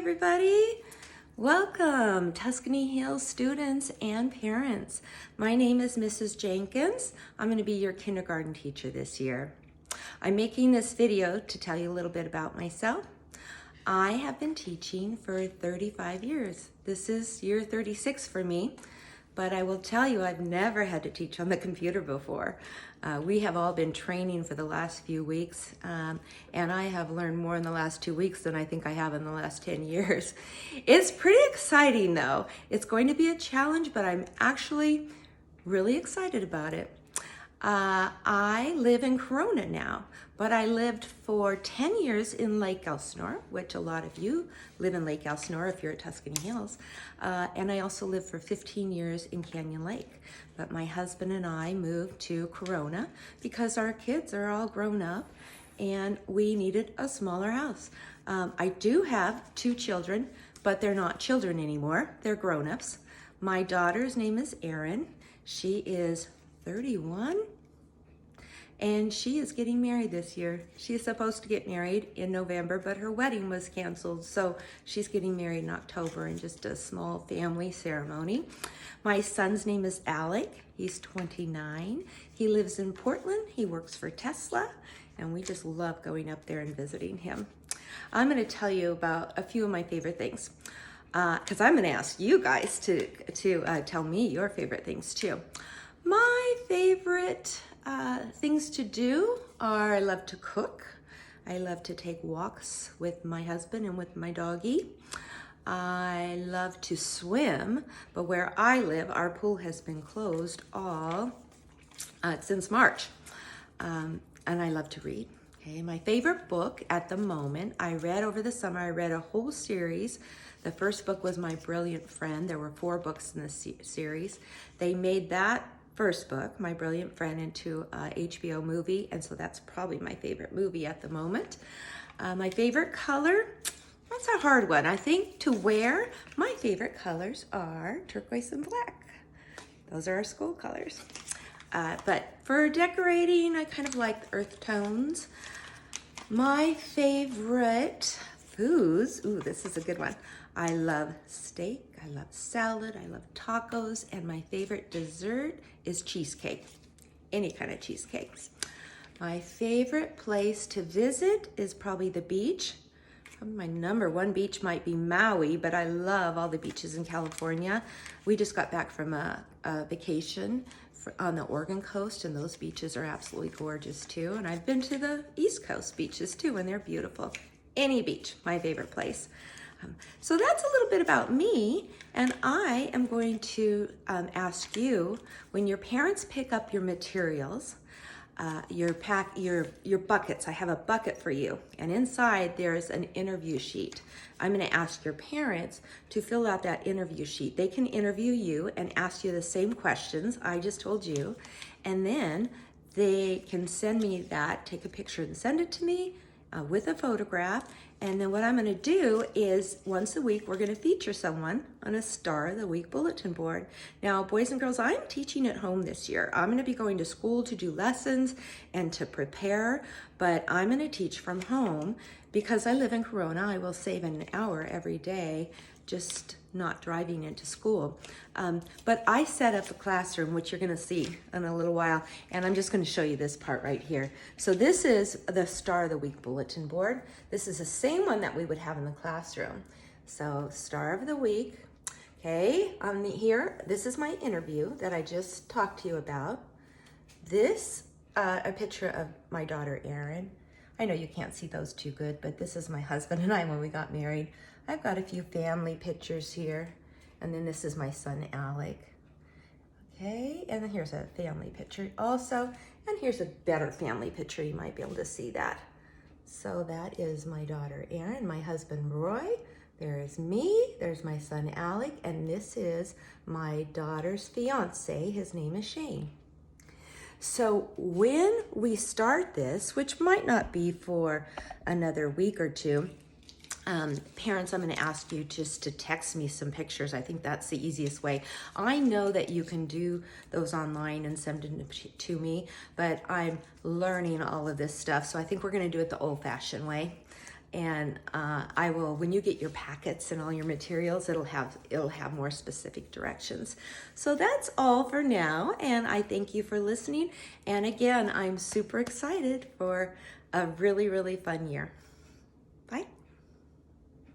everybody. Welcome, Tuscany Hills students and parents. My name is Mrs. Jenkins. I'm going to be your kindergarten teacher this year. I'm making this video to tell you a little bit about myself. I have been teaching for 35 years. This is year 36 for me, but I will tell you I've never had to teach on the computer before. We have all been training for the last few weeks, and I have learned more in the last 2 weeks than I think I have in the last 10 years. It's pretty exciting though. It's going to be a challenge, but I'm actually really excited about it. I live in Corona now, but I lived for 10 years in Lake Elsinore, which a lot of you live in Lake Elsinore if you're at Tuscany Hills. And I also lived for 15 years in Canyon Lake. But my husband and I moved to Corona because our kids are all grown up and we needed a smaller house. I do have 2 children, but they're not children anymore. They're grown-ups. My daughter's name is Erin. She is 31. And she is getting married this year. She's supposed to get married in November, but her wedding was canceled. So she's getting married in October in just a small family ceremony. My son's name is Alec. He's 29. He lives in Portland. He works for Tesla. And we just love going up there and visiting him. I'm going to tell you about a few of my favorite things. Because I'm going to ask you guys to tell me your favorite things too. My favorite things to do are I love to cook. I love to take walks with my husband and with my doggie. I love to swim, but where I live, our pool has been closed since March. And I love to read. Okay, my favorite book at the moment, I read over the summer, I read a whole series. The first book was My Brilliant Friend. There were 4 books in this series. They made that first book, My Brilliant Friend, into a HBO movie, and so that's probably my favorite movie at the moment. My favorite color, that's a hard one. I think to wear, my favorite colors are turquoise and black. Those are our school colors. But for decorating, I kind of like the earth tones. My favorite foods, ooh, this is a good one. I love steak, I love salad, I love tacos, and my favorite dessert is cheesecake, any kind of cheesecakes. My favorite place to visit is probably the beach. My number 1 beach might be Maui, but I love all the beaches in California. We just got back from a vacation on the Oregon coast, and those beaches are absolutely gorgeous too. And I've been to the East Coast beaches too, and they're beautiful. Any beach, my favorite place. So that's a little bit about me, and I am going to ask you, when your parents pick up your materials, your buckets, I have a bucket for you, and inside there's an interview sheet. I'm going to ask your parents to fill out that interview sheet. They can interview you and ask you the same questions I just told you, and then they can send me that, take a picture and send it to me with a photograph. And then what I'm going to do is once a week, we're going to feature someone on a Star of the Week bulletin board. Now, boys and girls, I'm teaching at home this year. I'm going to be going to school to do lessons and to prepare, but I'm going to teach from home because I live in Corona. I will save an hour every day just not driving into school. But I set up a classroom, which you're gonna see in a little while, and I'm just gonna show you this part right here. So this is the Star of the Week bulletin board. This is the same one that we would have in the classroom. So Star of the Week, okay, here, this is my interview that I just talked to you about. This, a picture of my daughter, Erin. I know you can't see those too good, but this is my husband and I when we got married. I've got a few family pictures here, and then this is my son, Alec. Okay, and then here's a family picture also, and here's a better family picture. You might be able to see that. So that is my daughter, Erin, my husband, Roy. There is me, there's my son, Alec, and this is my daughter's fiance. His name is Shane. So when we start this, which might not be for another week or 2, parents, I'm going to ask you just to text me some pictures. I think that's the easiest way. I know that you can do those online and send them to me, but I'm learning all of this stuff. So I think we're going to do it the old-fashioned way. And I will, when you get your packets and all your materials, it'll have more specific directions. So that's all for now, and I thank you for listening. And again, I'm super excited for a really, really fun year. Bye.